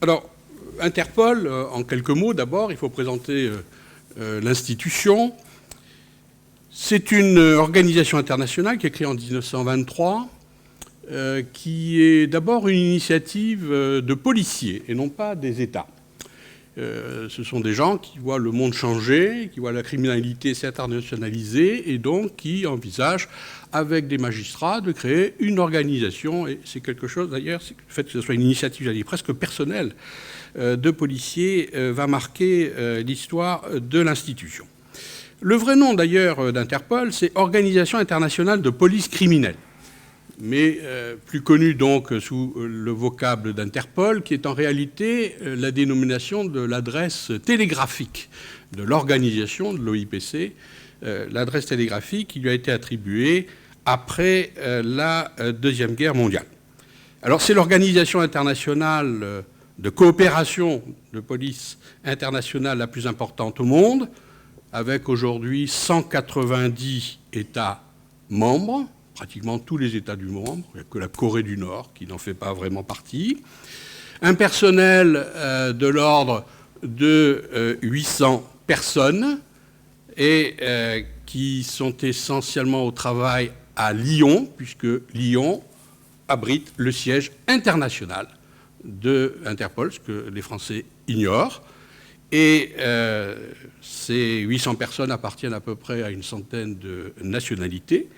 Alors, Interpol, en quelques mots, d'abord, il faut présenter l'institution. C'est une organisation internationale qui est créée en 1923, qui est d'abord une initiative de policiers et non pas des États. Ce sont des gens qui voient le monde changer, qui voient la criminalité s'internationaliser et donc qui envisagent, avec des magistrats, de créer une organisation. Et c'est quelque chose, d'ailleurs, le fait que ce soit une initiative, j'allais dire, presque personnelle de policiers va marquer l'histoire de l'institution. Le vrai nom, d'ailleurs, d'Interpol, c'est Organisation internationale de police criminelle, mais plus connu donc sous le vocable d'Interpol, qui est en réalité la dénomination de l'adresse télégraphique de l'organisation de l'OIPC, l'adresse télégraphique qui lui a été attribuée après la Deuxième Guerre mondiale. Alors c'est l'organisation internationale de coopération de police internationale la plus importante au monde, avec aujourd'hui 190 États membres, pratiquement tous les États du monde, il n'y a que la Corée du Nord qui n'en fait pas vraiment partie, un personnel de l'ordre de 800 personnes et qui sont essentiellement au travail à Lyon, puisque Lyon abrite le siège international de Interpol, ce que les Français ignorent. Et ces 800 personnes appartiennent à peu près à une centaine de nationalités.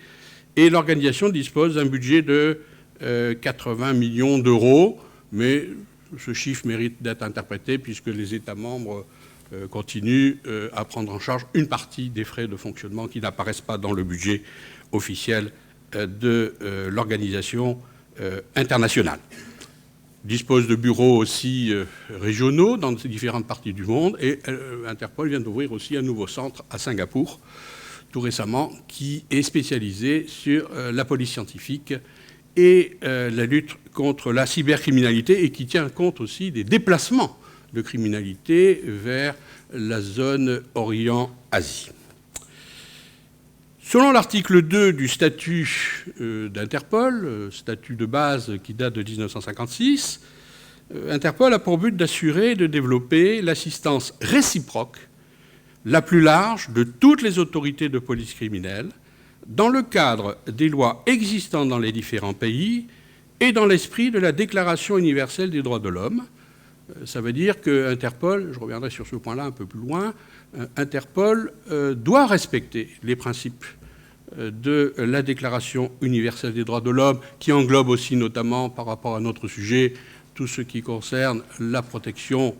Et l'organisation dispose d'un budget de 80 millions d'euros, mais ce chiffre mérite d'être interprété puisque les États membres continuent à prendre en charge une partie des frais de fonctionnement qui n'apparaissent pas dans le budget officiel de l'organisation internationale. Dispose de bureaux aussi régionaux dans différentes parties du monde et Interpol vient d'ouvrir aussi un nouveau centre à Singapour tout récemment qui est spécialisé sur la police scientifique et la lutte contre la cybercriminalité et qui tient compte aussi des déplacements de criminalité vers la zone Orient-Asie. Selon l'article 2 du statut d'Interpol, statut de base qui date de 1956, Interpol a pour but d'assurer et de développer l'assistance réciproque la plus large de toutes les autorités de police criminelle dans le cadre des lois existantes dans les différents pays et dans l'esprit de la Déclaration universelle des droits de l'homme. Ça veut dire que Interpol, je reviendrai sur ce point-là un peu plus loin, Interpol doit respecter les principes de la Déclaration universelle des droits de l'homme, qui englobe aussi notamment, par rapport à notre sujet, tout ce qui concerne la protection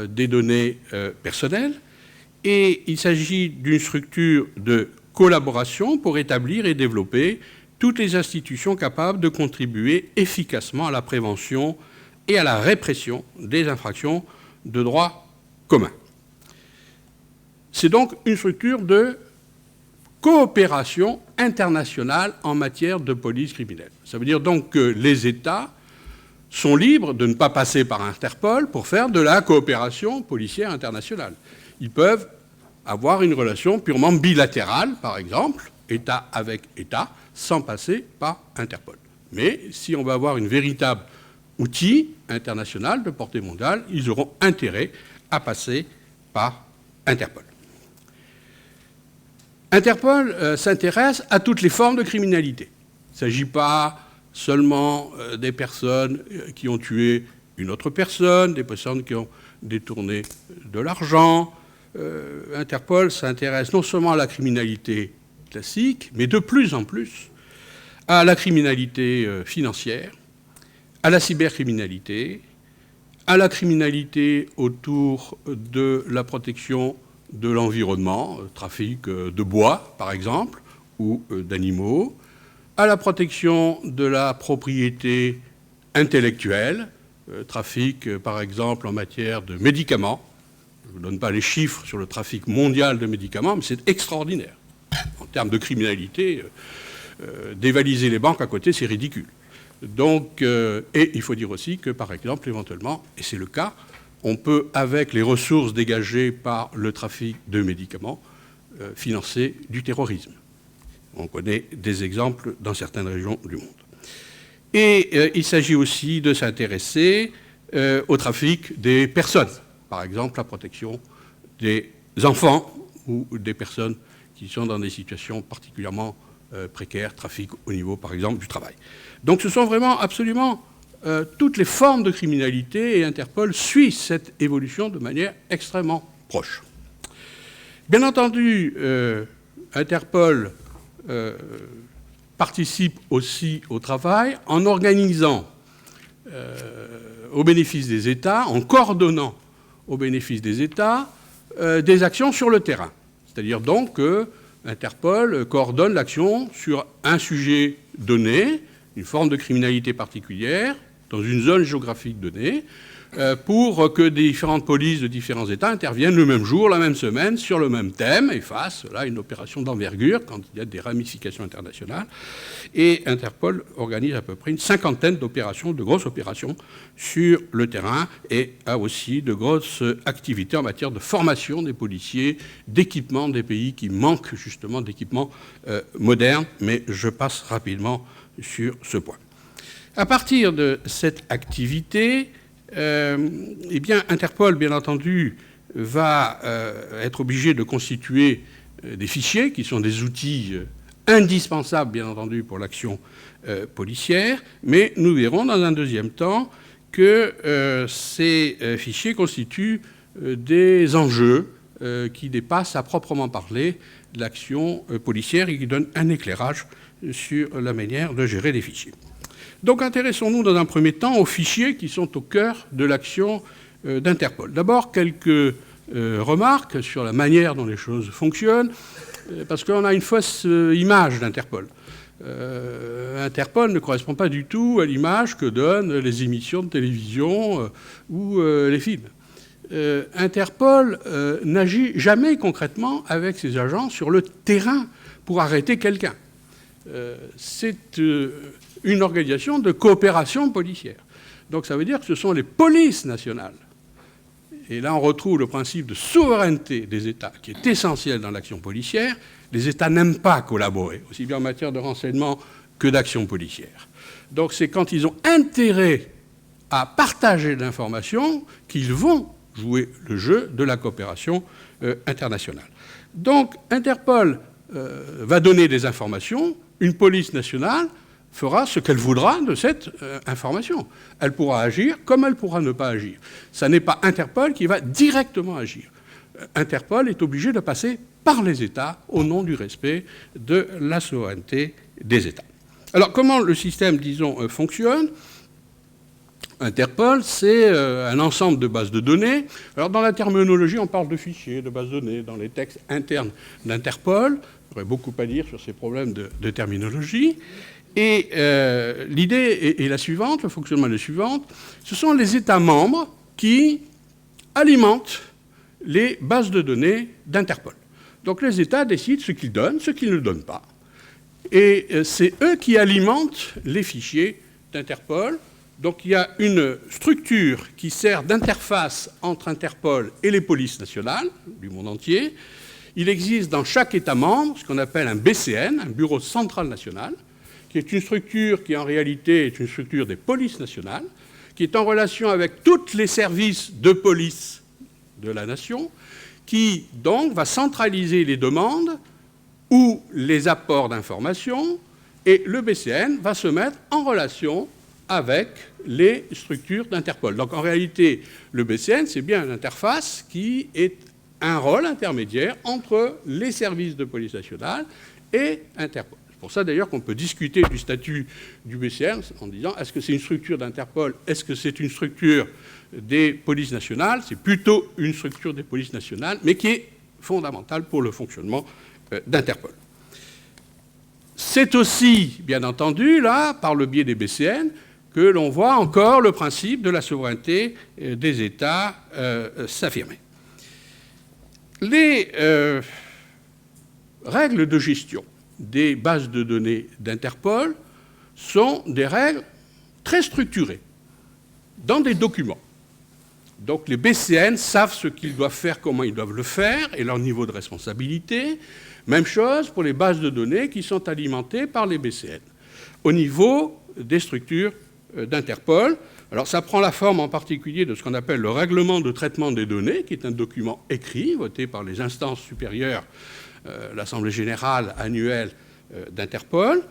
des données personnelles. Et il s'agit d'une structure de collaboration pour établir et développer toutes les institutions capables de contribuer efficacement à la prévention et à la répression des infractions de droit commun. C'est donc une structure de coopération internationale en matière de police criminelle. Ça veut dire donc que les États sont libres de ne pas passer par Interpol pour faire de la coopération policière internationale. Ils peuvent avoir une relation purement bilatérale, par exemple, État avec État, sans passer par Interpol. Mais si on va avoir une véritable outil international de portée mondiale, ils auront intérêt à passer par Interpol. Interpol s'intéresse à toutes les formes de criminalité. Il ne s'agit pas seulement des personnes qui ont tué une autre personne, des personnes qui ont détourné de l'argent. Interpol s'intéresse non seulement à la criminalité classique, mais de plus en plus à la criminalité financière, à la cybercriminalité, à la criminalité autour de la protection de l'environnement, trafic de bois par exemple, ou d'animaux, à la protection de la propriété intellectuelle, trafic par exemple en matière de médicaments. Je ne vous donne pas les chiffres sur le trafic mondial de médicaments, mais c'est extraordinaire. En termes de criminalité, dévaliser les banques à côté, c'est ridicule. Donc, et il faut dire aussi que, par exemple, éventuellement, et c'est le cas, on peut, avec les ressources dégagées par le trafic de médicaments, financer du terrorisme. On connaît des exemples dans certaines régions du monde. Et il s'agit aussi de s'intéresser au trafic des personnes, par exemple la protection des enfants ou des personnes qui sont dans des situations particulièrement précaires, trafic au niveau, par exemple, du travail. Donc ce sont vraiment absolument toutes les formes de criminalité, et Interpol suit cette évolution de manière extrêmement proche. Bien entendu, Interpol participe aussi au travail en organisant au bénéfice des États, en coordonnant au bénéfice des États des actions sur le terrain. C'est-à-dire donc que Interpol coordonne l'action sur un sujet donné, une forme de criminalité particulière, dans une zone géographique donnée, pour que différentes polices de différents États interviennent le même jour, la même semaine, sur le même thème, et fassent là une opération d'envergure quand il y a des ramifications internationales. Et Interpol organise à peu près une cinquantaine d'opérations, de grosses opérations sur le terrain, et a aussi de grosses activités en matière de formation des policiers, d'équipement des pays qui manquent justement d'équipements modernes, mais je passe rapidement sur ce point. À partir de cette activité, eh bien, Interpol, bien entendu, va être obligé de constituer des fichiers qui sont des outils indispensables, bien entendu, pour l'action policière, mais nous verrons dans un deuxième temps que ces fichiers constituent des enjeux qui dépassent à proprement parler l'action policière et qui donnent un éclairage sur la manière de gérer les fichiers. Donc intéressons-nous dans un premier temps aux fichiers qui sont au cœur de l'action d'Interpol. D'abord, quelques remarques sur la manière dont les choses fonctionnent, parce qu'on a une fausse image d'Interpol. Interpol ne correspond pas du tout à l'image que donnent les émissions de télévision ou les films. Interpol n'agit jamais concrètement avec ses agents sur le terrain pour arrêter quelqu'un. C'est une organisation de coopération policière. Donc ça veut dire que ce sont les polices nationales. Et là, on retrouve le principe de souveraineté des États, qui est essentiel dans l'action policière. Les États n'aiment pas collaborer, aussi bien en matière de renseignement que d'action policière. Donc c'est quand ils ont intérêt à partager de l'information qu'ils vont jouer le jeu de la coopération internationale. Donc Interpol va donner des informations, une police nationale fera ce qu'elle voudra de cette information. Elle pourra agir comme elle pourra ne pas agir. Ce n'est pas Interpol qui va directement agir. Interpol est obligé de passer par les États au nom du respect de la souveraineté des États. Alors comment le système, disons, fonctionne ? Interpol, c'est un ensemble de bases de données. Alors dans la terminologie, on parle de fichiers, de bases de données, dans les textes internes d'Interpol. Il y aurait beaucoup à dire sur ces problèmes de terminologie. Et l'idée est la suivante, le fonctionnement est le suivant. Ce sont les États membres qui alimentent les bases de données d'Interpol. Donc les États décident ce qu'ils donnent, ce qu'ils ne donnent pas. Et c'est eux qui alimentent les fichiers d'Interpol. Donc il y a une structure qui sert d'interface entre Interpol et les polices nationales du monde entier. Il existe dans chaque État membre ce qu'on appelle un BCN, un Bureau central national, qui est une structure qui en réalité est une structure des polices nationales, qui est en relation avec tous les services de police de la nation, qui donc va centraliser les demandes ou les apports d'informations, et le BCN va se mettre en relation avec les structures d'Interpol. Donc en réalité, le BCN, c'est bien une interface qui est un rôle intermédiaire entre les services de police nationale et Interpol. C'est pour ça d'ailleurs qu'on peut discuter du statut du BCN en disant est-ce que c'est une structure d'Interpol, est-ce que c'est une structure des polices nationales ? C'est plutôt une structure des polices nationales, mais qui est fondamentale pour le fonctionnement d'Interpol. C'est aussi, bien entendu, là, par le biais des BCN, que l'on voit encore le principe de la souveraineté des États s'affirmer. Les règles de gestion des bases de données d'Interpol sont des règles très structurées, dans des documents. Donc les BCN savent ce qu'ils doivent faire, comment ils doivent le faire, et leur niveau de responsabilité. Même chose pour les bases de données qui sont alimentées par les BCN, au niveau des structures d'Interpol. Alors ça prend la forme en particulier de ce qu'on appelle le règlement de traitement des données, qui est un document écrit, voté par les instances supérieures, l'Assemblée générale annuelle d'Interpol.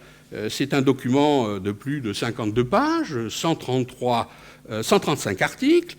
C'est un document de plus de 52 pages, 135 articles,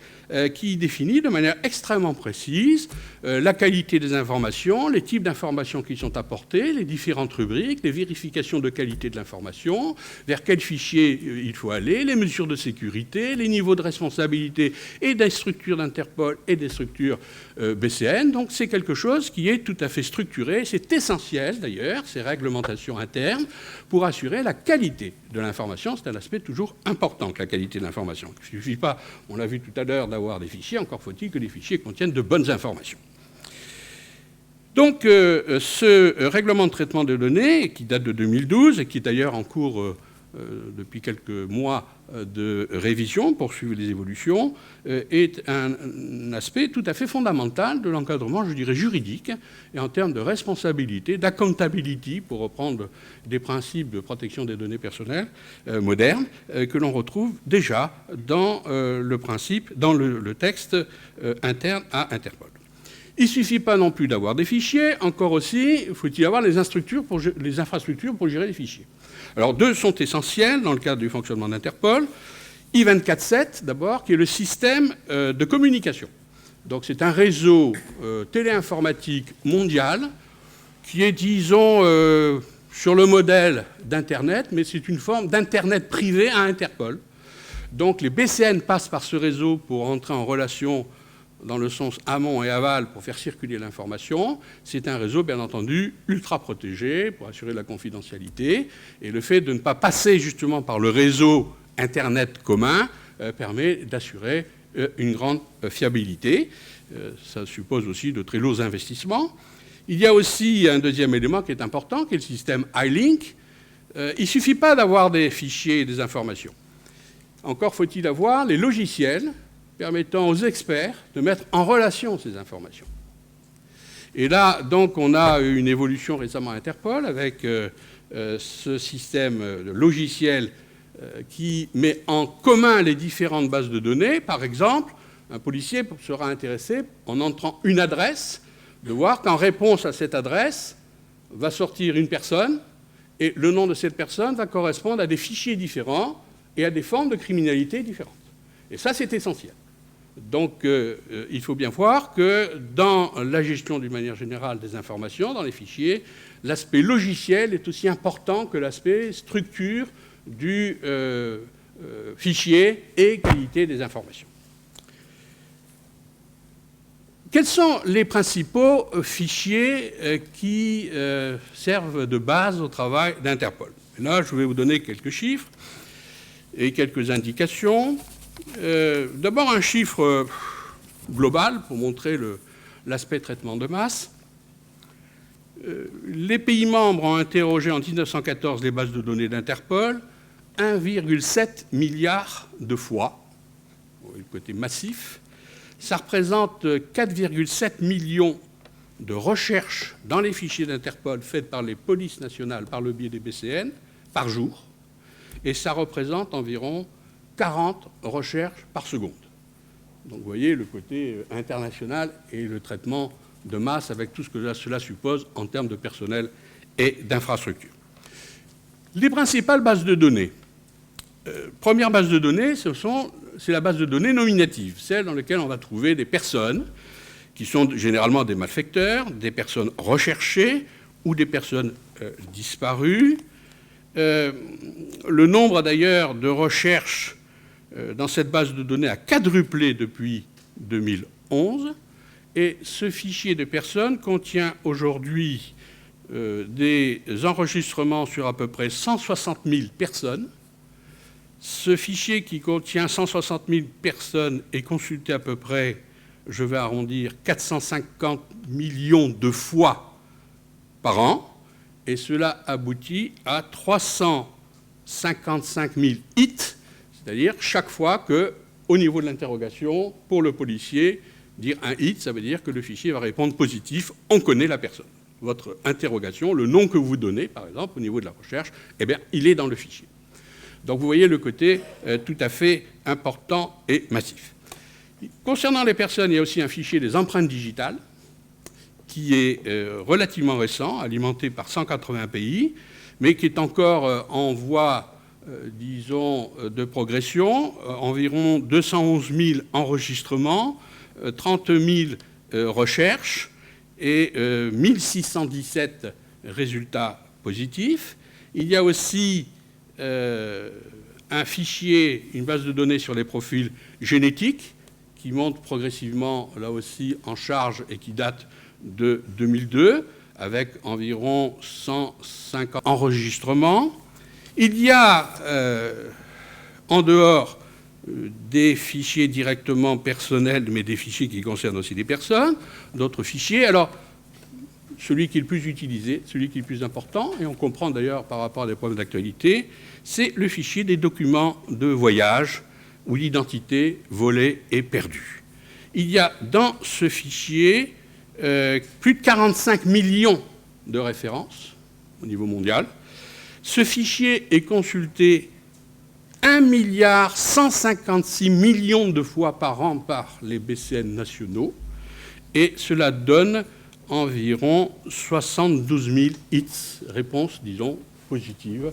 qui définit de manière extrêmement précise la qualité des informations, les types d'informations qui sont apportées, les différentes rubriques, les vérifications de qualité de l'information, vers quel fichier il faut aller, les mesures de sécurité, les niveaux de responsabilité et des structures d'Interpol et des structures BCN. Donc c'est quelque chose qui est tout à fait structuré. C'est essentiel d'ailleurs, ces réglementations internes, pour assurer la qualité de l'information. C'est un aspect toujours important que la qualité de l'information. Il ne suffit pas, on l'a vu tout à l'heure, d'avoir des fichiers, encore faut-il que les fichiers contiennent de bonnes informations. Donc ce règlement de traitement de données, qui date de 2012 et qui est d'ailleurs en cours depuis quelques mois de révision pour suivre les évolutions, est un aspect tout à fait fondamental de l'encadrement, je dirais, juridique, et en termes de responsabilité, d'accountability, pour reprendre des principes de protection des données personnelles modernes, que l'on retrouve déjà dans le texte interne à Interpol. Il ne suffit pas non plus d'avoir des fichiers, encore aussi, faut-il avoir les infrastructures pour gérer les fichiers. Alors, deux sont essentiels dans le cadre du fonctionnement d'Interpol. I-24/7, d'abord, qui est le système de communication. Donc, c'est un réseau téléinformatique mondial qui est, disons, sur le modèle d'Internet, mais c'est une forme d'Internet privé à Interpol. Donc, les BCN passent par ce réseau pour entrer en relation dans le sens amont et aval pour faire circuler l'information. C'est un réseau, bien entendu, ultra protégé pour assurer la confidentialité. Et le fait de ne pas passer justement par le réseau Internet commun permet d'assurer une grande fiabilité. Ça suppose aussi de très lourds investissements. Il y a aussi un deuxième élément qui est important, qui est le système iLink. Il ne suffit pas d'avoir des fichiers et des informations. Encore faut-il avoir les logiciels permettant aux experts de mettre en relation ces informations. Et là, donc, on a une évolution récemment à Interpol avec ce système logiciel qui met en commun les différentes bases de données. Par exemple, un policier sera intéressé, en entrant une adresse, de voir qu'en réponse à cette adresse va sortir une personne, et le nom de cette personne va correspondre à des fichiers différents et à des formes de criminalité différentes. Et ça, c'est essentiel. Donc, il faut bien voir que dans la gestion d'une manière générale des informations, dans les fichiers, l'aspect logiciel est aussi important que l'aspect structure du fichier et qualité des informations. Quels sont les principaux fichiers qui servent de base au travail d'Interpol? Là, je vais vous donner quelques chiffres et quelques indications. D'abord un chiffre global pour montrer l'aspect traitement de masse. Les pays membres ont interrogé en 1914 les bases de données d'Interpol 1,7 milliard de fois, le côté massif. Ça représente 4,7 millions de recherches dans les fichiers d'Interpol faites par les polices nationales par le biais des BCN par jour, et ça représente environ 40 recherches par seconde. Donc vous voyez le côté international et le traitement de masse avec tout ce que cela suppose en termes de personnel et d'infrastructures. Les principales bases de données. Première base de données, c'est la base de données nominative, celle dans laquelle on va trouver des personnes qui sont généralement des malfaiteurs, des personnes recherchées ou des personnes disparues. Le nombre d'ailleurs de recherches dans cette base de données a quadruplé depuis 2011, et ce fichier de personnes contient aujourd'hui des enregistrements sur à peu près 160 000 personnes. Ce fichier qui contient 160 000 personnes est consulté à peu près, je vais arrondir, 450 millions de fois par an, et cela aboutit à 355 000 hits, c'est-à-dire chaque fois qu'au niveau de l'interrogation, pour le policier, dire un hit, ça veut dire que le fichier va répondre positif, on connaît la personne. Votre interrogation, le nom que vous donnez, par exemple, au niveau de la recherche, eh bien, il est dans le fichier. Donc vous voyez le côté tout à fait important et massif. Concernant les personnes, il y a aussi un fichier des empreintes digitales qui est relativement récent, alimenté par 180 pays, mais qui est encore en voie, disons, de progression. Environ 211 000 enregistrements, 30 000 recherches et 1617 résultats positifs. Il y a aussi un fichier, une base de données sur les profils génétiques qui monte progressivement, là aussi, en charge et qui date de 2002, avec environ 150 enregistrements. Il y a, en dehors des fichiers directement personnels, mais des fichiers qui concernent aussi des personnes, d'autres fichiers. Alors, celui qui est le plus utilisé, celui qui est le plus important, et on comprend d'ailleurs par rapport à des problèmes d'actualité, c'est le fichier des documents de voyage où l'identité volée est perdue. Il y a dans ce fichier plus de 45 millions de références au niveau mondial. Ce fichier est consulté 1,156 milliard de fois par an par les BCN nationaux, et cela donne environ 72 000 hits, réponses, disons, positives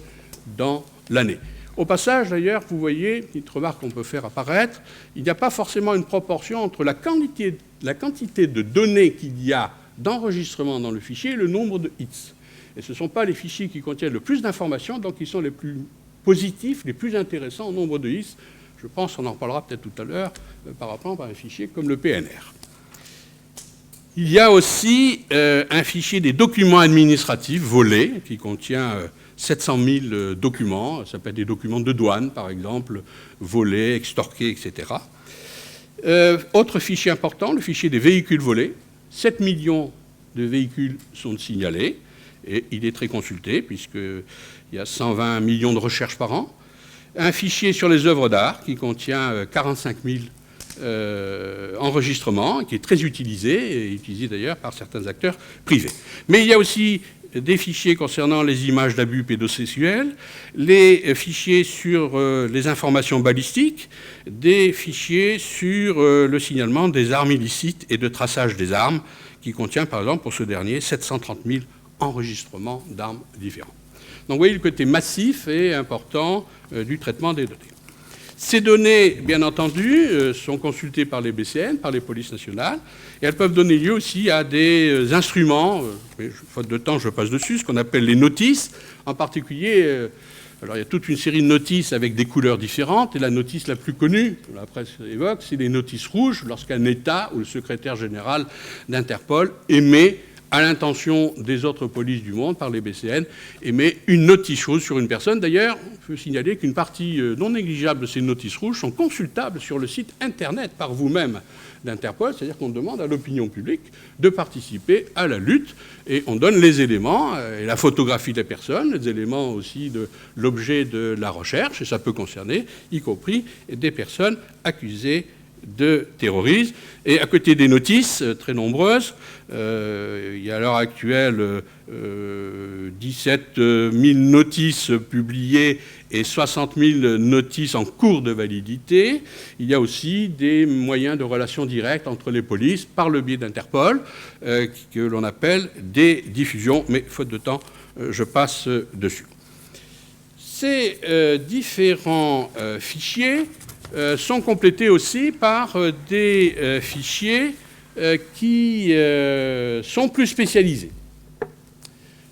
dans l'année. Au passage, d'ailleurs, vous voyez, petite remarque qu'on peut faire apparaître, il n'y a pas forcément une proportion entre la quantité de données qu'il y a d'enregistrement dans le fichier et le nombre de hits. Et ce ne sont pas les fichiers qui contiennent le plus d'informations, donc ils sont les plus positifs, les plus intéressants en nombre de hits. Je pense qu'on en parlera peut-être tout à l'heure par rapport à un fichier comme le PNR. Il y a aussi un fichier des documents administratifs volés qui contient 700 000 documents. Ça peut être des documents de douane, par exemple, volés, extorqués, etc. Autre fichier important, le fichier des véhicules volés. 7 millions de véhicules sont signalés et il est très consulté puisqu'il y a 120 millions de recherches par an. Un fichier sur les œuvres d'art qui contient 45 000 enregistrements, qui est très utilisé, et utilisé d'ailleurs par certains acteurs privés. Mais il y a aussi des fichiers concernant les images d'abus pédosexuels, les fichiers sur les informations balistiques, des fichiers sur le signalement des armes illicites et de traçage des armes, qui contient par exemple pour ce dernier 730 000 enregistrements d'armes différentes. Donc vous voyez le côté massif et important du traitement des données. Ces données, bien entendu, sont consultées par les BCN, par les polices nationales, et elles peuvent donner lieu aussi à des instruments, mais faute de temps, je passe dessus, ce qu'on appelle les notices. En particulier, alors il y a toute une série de notices avec des couleurs différentes, et la notice la plus connue, la presse évoque, c'est les notices rouges, lorsqu'un État ou le secrétaire général d'Interpol émet, à l'intention des autres polices du monde, par les BCN, émet une notice rouge sur une personne. D'ailleurs, on peut signaler qu'une partie non négligeable de ces notices rouges sont consultables sur le site Internet par vous-même d'Interpol, c'est-à-dire qu'on demande à l'opinion publique de participer à la lutte, et on donne les éléments, et la photographie des personnes, les éléments aussi de l'objet de la recherche, et ça peut concerner, y compris des personnes accusées de terrorisme. Et à côté des notices, très nombreuses, il y a à l'heure actuelle 17 000 notices publiées et 60 000 notices en cours de validité. Il y a aussi des moyens de relation directe entre les polices par le biais d'Interpol, que l'on appelle des diffusions, mais faute de temps, je passe dessus. Ces différents fichiers sont complétés aussi par des fichiers qui sont plus spécialisés.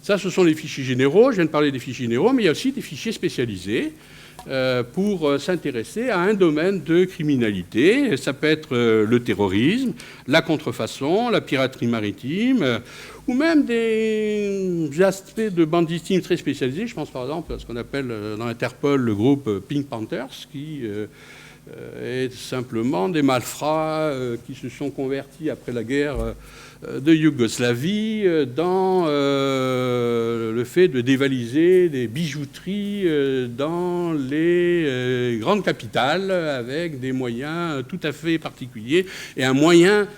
Ça, ce sont les fichiers généraux. Je viens de parler des fichiers généraux, mais il y a aussi des fichiers spécialisés pour s'intéresser à un domaine de criminalité. Ça peut être le terrorisme, la contrefaçon, la piraterie maritime, ou même des aspects de banditisme très spécialisés. Je pense par exemple à ce qu'on appelle dans Interpol le groupe Pink Panthers, qui est simplement des malfrats qui se sont convertis après la guerre de Yougoslavie dans le fait de dévaliser des bijouteries dans les grandes capitales avec des moyens tout à fait particuliers et un moyen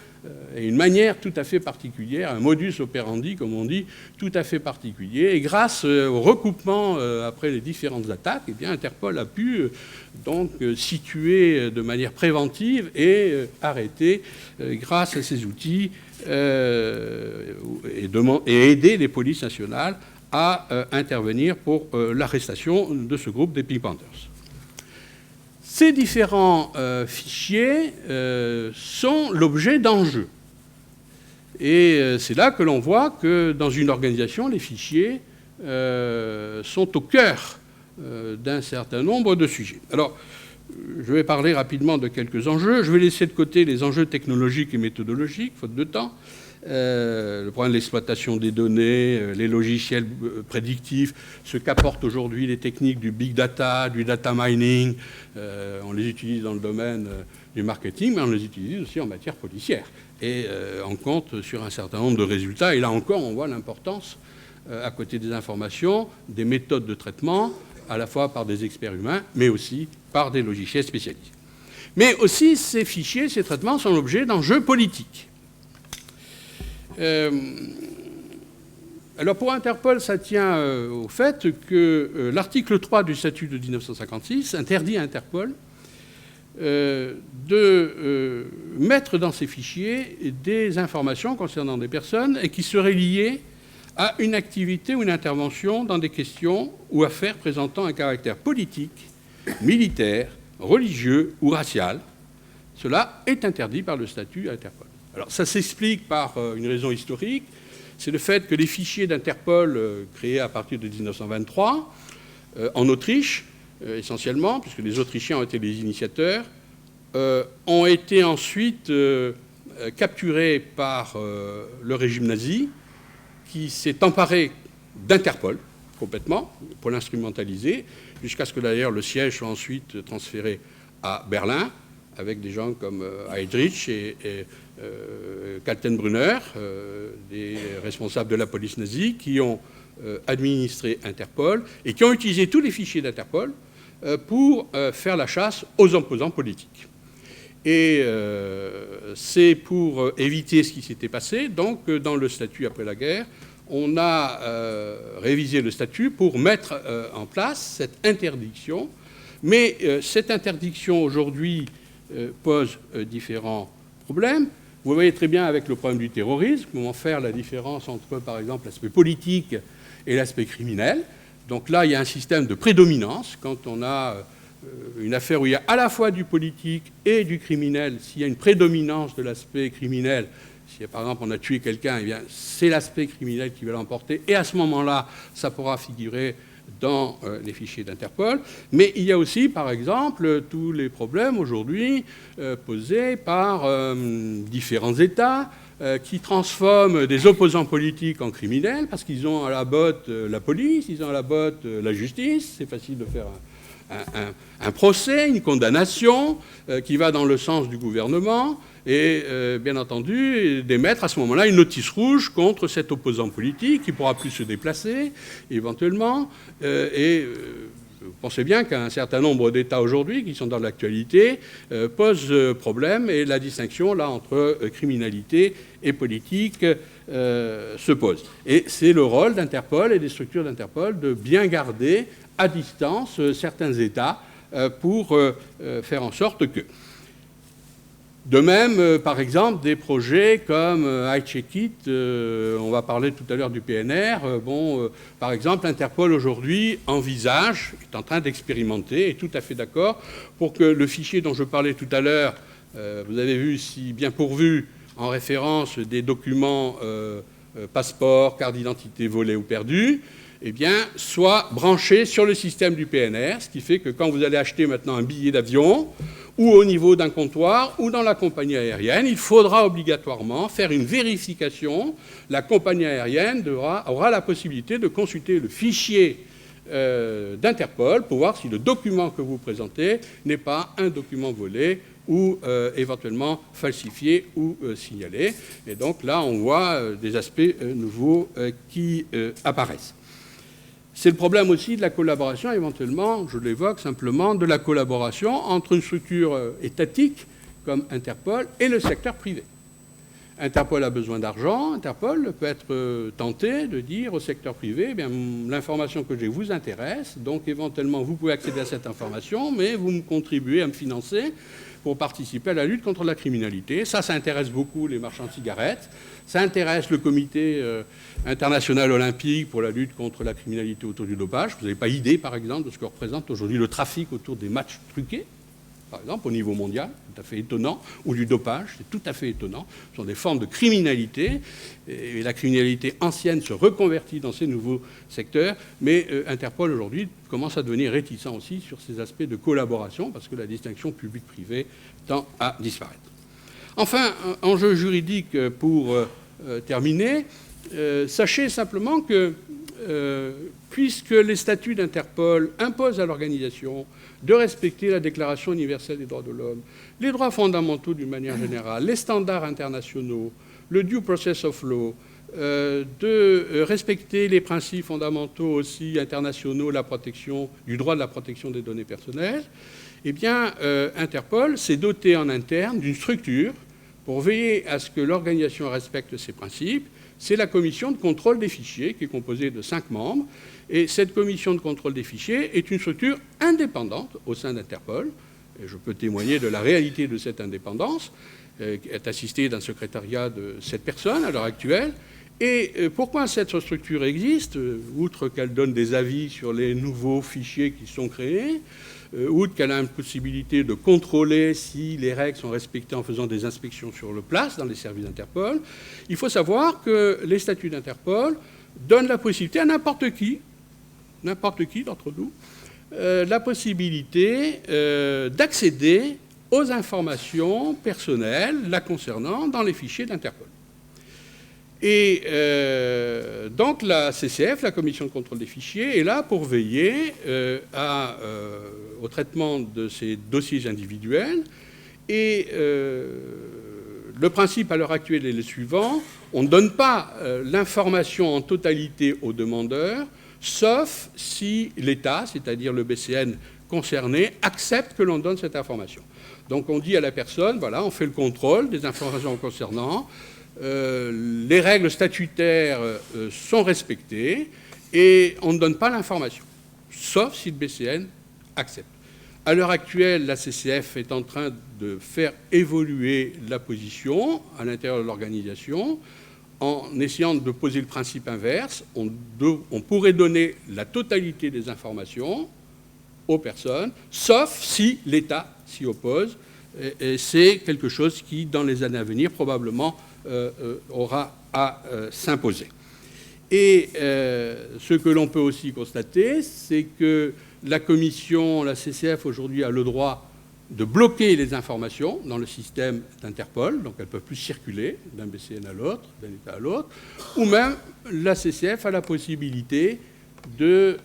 et une manière tout à fait particulière, un modus operandi, comme on dit, tout à fait particulier. Et grâce au recoupement après les différentes attaques, eh bien, Interpol a pu donc situer de manière préventive et arrêter, grâce à ces outils, et aider les polices nationales à intervenir pour l'arrestation de ce groupe des Pink Panthers. Ces différents fichiers sont l'objet d'enjeux. Et c'est là que l'on voit que dans une organisation, les fichiers sont au cœur d'un certain nombre de sujets. Alors, je vais parler rapidement de quelques enjeux. Je vais laisser de côté les enjeux technologiques et méthodologiques, faute de temps. Le problème de l'exploitation des données, les logiciels prédictifs, ce qu'apportent aujourd'hui les techniques du big data, du data mining. On les utilise dans le domaine du marketing, mais on les utilise aussi en matière policière. Et on compte sur un certain nombre de résultats. Et là encore, on voit l'importance, à côté des informations, des méthodes de traitement, à la fois par des experts humains, mais aussi par des logiciels spécialisés. Mais aussi, ces fichiers, ces traitements sont l'objet d'enjeux politiques. Alors pour Interpol, ça tient au fait que l'article 3 du statut de 1956 interdit à Interpol de mettre dans ces fichiers des informations concernant des personnes et qui seraient liées à une activité ou une intervention dans des questions ou affaires présentant un caractère politique, militaire, religieux ou racial. Cela est interdit par le statut Interpol. Alors ça s'explique par une raison historique, c'est le fait que les fichiers d'Interpol créés à partir de 1923, en Autriche essentiellement, puisque les Autrichiens ont été les initiateurs, ont été ensuite capturés par le régime nazi, qui s'est emparé d'Interpol complètement, pour l'instrumentaliser, jusqu'à ce que d'ailleurs le siège soit ensuite transféré à Berlin, avec des gens comme Heydrich et Kaltenbrunner, des responsables de la police nazie, qui ont administré Interpol et qui ont utilisé tous les fichiers d'Interpol pour faire la chasse aux opposants politiques. Et c'est pour éviter ce qui s'était passé, donc dans le statut après la guerre, on a révisé le statut pour mettre en place cette interdiction. Mais cette interdiction aujourd'hui pose différents problèmes. Vous voyez très bien avec le problème du terrorisme, comment faire la différence entre, par exemple, l'aspect politique et l'aspect criminel. Donc là, il y a un système de prédominance. Quand on a une affaire où il y a à la fois du politique et du criminel, s'il y a une prédominance de l'aspect criminel, si par exemple on a tué quelqu'un, eh bien c'est l'aspect criminel qui va l'emporter. Et à ce moment-là, ça pourra figurer dans les fichiers d'Interpol. Mais il y a aussi, par exemple, tous les problèmes aujourd'hui posés par différents États qui transforment des opposants politiques en criminels parce qu'ils ont à la botte la police, ils ont à la botte la justice. C'est facile de faire un procès, une condamnation qui va dans le sens du gouvernement et, bien entendu, d'émettre à ce moment-là une notice rouge contre cet opposant politique qui ne pourra plus se déplacer, éventuellement. Vous pensez bien qu'un certain nombre d'États aujourd'hui, qui sont dans l'actualité, posent problème et la distinction là entre criminalité et politique se pose. Et c'est le rôle d'Interpol et des structures d'Interpol de bien garder à distance certains États pour faire en sorte que... De même, par exemple, des projets comme iCheckIt, on va parler tout à l'heure du PNR. Par exemple, Interpol aujourd'hui envisage, est en train d'expérimenter, est tout à fait d'accord, pour que le fichier dont je parlais tout à l'heure, vous avez vu si bien pourvu en référence des documents passeport, carte d'identité volée ou perdue, eh bien, soit branché sur le système du PNR, ce qui fait que quand vous allez acheter maintenant un billet d'avion, ou au niveau d'un comptoir, ou dans la compagnie aérienne, il faudra obligatoirement faire une vérification. La compagnie aérienne aura la possibilité de consulter le fichier d'Interpol pour voir si le document que vous présentez n'est pas un document volé ou éventuellement falsifié ou signalé. Et donc là, on voit des aspects nouveaux qui apparaissent. C'est le problème aussi de la collaboration, éventuellement, je l'évoque simplement, de la collaboration entre une structure étatique comme Interpol et le secteur privé. Interpol a besoin d'argent, Interpol peut être tenté de dire au secteur privé, eh bien, l'information que j'ai vous intéresse, donc éventuellement vous pouvez accéder à cette information, mais vous me contribuez à me financer pour participer à la lutte contre la criminalité. Ça intéresse beaucoup les marchands de cigarettes, ça intéresse le comité international olympique pour la lutte contre la criminalité autour du dopage. Vous n'avez pas idée, par exemple, de ce que représente aujourd'hui le trafic autour des matchs truqués, par exemple, au niveau mondial, tout à fait étonnant, ou du dopage, c'est tout à fait étonnant. Ce sont des formes de criminalité, et la criminalité ancienne se reconvertit dans ces nouveaux secteurs, mais Interpol, aujourd'hui, commence à devenir réticent aussi sur ces aspects de collaboration, parce que la distinction public-privé tend à disparaître. Enfin, enjeu juridique pour terminer, sachez simplement que, puisque les statuts d'Interpol imposent à l'organisation de respecter la Déclaration universelle des droits de l'homme, les droits fondamentaux d'une manière générale, les standards internationaux, le due process of law, de respecter les principes fondamentaux aussi internationaux, la protection, du droit de la protection des données personnelles, eh bien, Interpol s'est doté en interne d'une structure pour veiller à ce que l'organisation respecte ces principes. C'est la commission de contrôle des fichiers, qui est composée de 5 membres. Et cette commission de contrôle des fichiers est une structure indépendante au sein d'Interpol. Et je peux témoigner de la réalité de cette indépendance, qui est assistée d'un secrétariat de 7 personnes à l'heure actuelle. Et pourquoi cette structure existe, outre qu'elle donne des avis sur les nouveaux fichiers qui sont créés, outre qu'elle a une possibilité de contrôler si les règles sont respectées en faisant des inspections sur le place dans les services d'Interpol, il faut savoir que les statuts d'Interpol donnent la possibilité à n'importe qui d'entre nous, la possibilité d'accéder aux informations personnelles la concernant dans les fichiers d'Interpol. Et donc la CCF, la Commission de contrôle des fichiers, est là pour veiller au traitement de ces dossiers individuels. Et le principe à l'heure actuelle est le suivant: on ne donne pas l'information en totalité aux demandeurs, sauf si l'État, c'est-à-dire le BCN concerné, accepte que l'on donne cette information. Donc on dit à la personne, voilà, on fait le contrôle des informations concernant, les règles statutaires sont respectées et on ne donne pas l'information, sauf si le BCN accepte. À l'heure actuelle, la CCF est en train de faire évoluer la position à l'intérieur de l'organisation en essayant de poser le principe inverse. On pourrait donner la totalité des informations aux personnes, sauf si l'État s'y oppose. Et c'est quelque chose qui, dans les années à venir, probablement aura à s'imposer. Et ce que l'on peut aussi constater, c'est que la Commission, la CCF, aujourd'hui, a le droit de bloquer les informations dans le système d'Interpol, donc elles ne peuvent plus circuler d'un BCN à l'autre, d'un État à l'autre, ou même la CCF a la possibilité de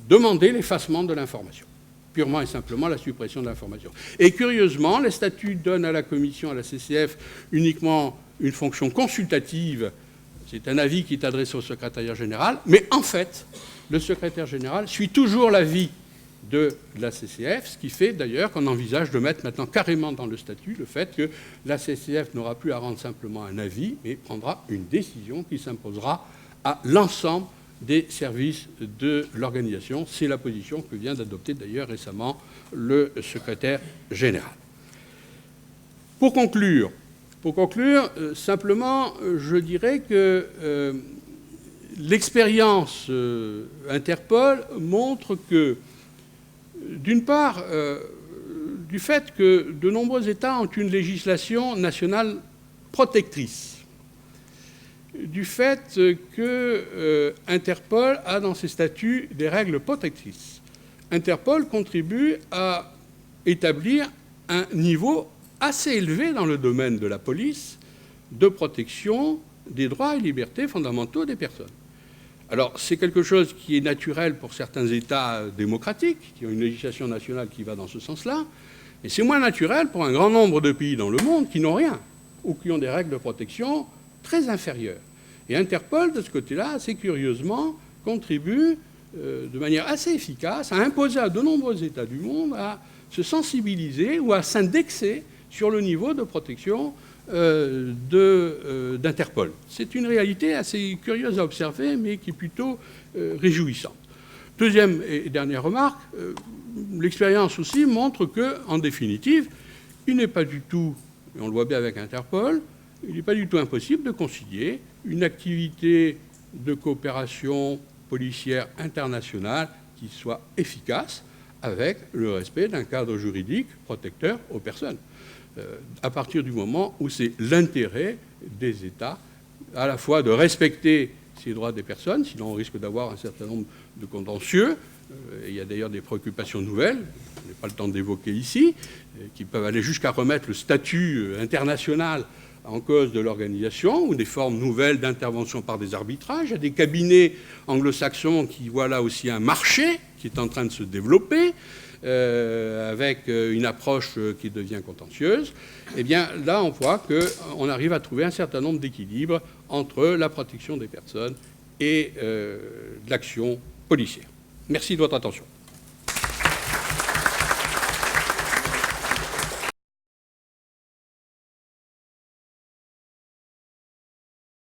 demander l'effacement de l'information, purement et simplement la suppression de l'information. Et curieusement, les statuts donnent à la Commission, à la CCF, uniquement une fonction consultative. C'est un avis qui est adressé au secrétariat général, mais en fait, le secrétaire général suit toujours l'avis de la CCF, ce qui fait d'ailleurs qu'on envisage de mettre maintenant carrément dans le statut le fait que la CCF n'aura plus à rendre simplement un avis, mais prendra une décision qui s'imposera à l'ensemble des services de l'organisation. C'est la position que vient d'adopter d'ailleurs récemment le secrétaire général. Pour conclure, simplement, je dirais que l'expérience Interpol montre que, d'une part, du fait que de nombreux États ont une législation nationale protectrice, du fait que Interpol a dans ses statuts des règles protectrices. Interpol contribue à établir un niveau assez élevé dans le domaine de la police de protection des droits et libertés fondamentaux des personnes. Alors, c'est quelque chose qui est naturel pour certains États démocratiques, qui ont une législation nationale qui va dans ce sens-là, mais c'est moins naturel pour un grand nombre de pays dans le monde qui n'ont rien, ou qui ont des règles de protection très inférieures. Et Interpol, de ce côté-là, assez curieusement, contribue de manière assez efficace à imposer à de nombreux États du monde à se sensibiliser ou à s'indexer sur le niveau de protection d'Interpol. C'est une réalité assez curieuse à observer, mais qui est plutôt réjouissante. Deuxième et dernière remarque, l'expérience aussi montre qu'en définitive, il n'est pas du tout, et on le voit bien avec Interpol, il n'est pas du tout impossible de concilier une activité de coopération policière internationale qui soit efficace avec le respect d'un cadre juridique protecteur aux personnes. À partir du moment où c'est l'intérêt des États, à la fois de respecter ces droits des personnes, sinon on risque d'avoir un certain nombre de contentieux. Il y a d'ailleurs des préoccupations nouvelles, je n'ai pas le temps d'évoquer ici, qui peuvent aller jusqu'à remettre le statut international en cause de l'organisation, ou des formes nouvelles d'intervention par des arbitrages. Il y a des cabinets anglo-saxons qui voient là aussi un marché qui est en train de se développer, avec une approche qui devient contentieuse. Eh bien, là, on voit qu'on arrive à trouver un certain nombre d'équilibres entre la protection des personnes et l'action policière. Merci de votre attention.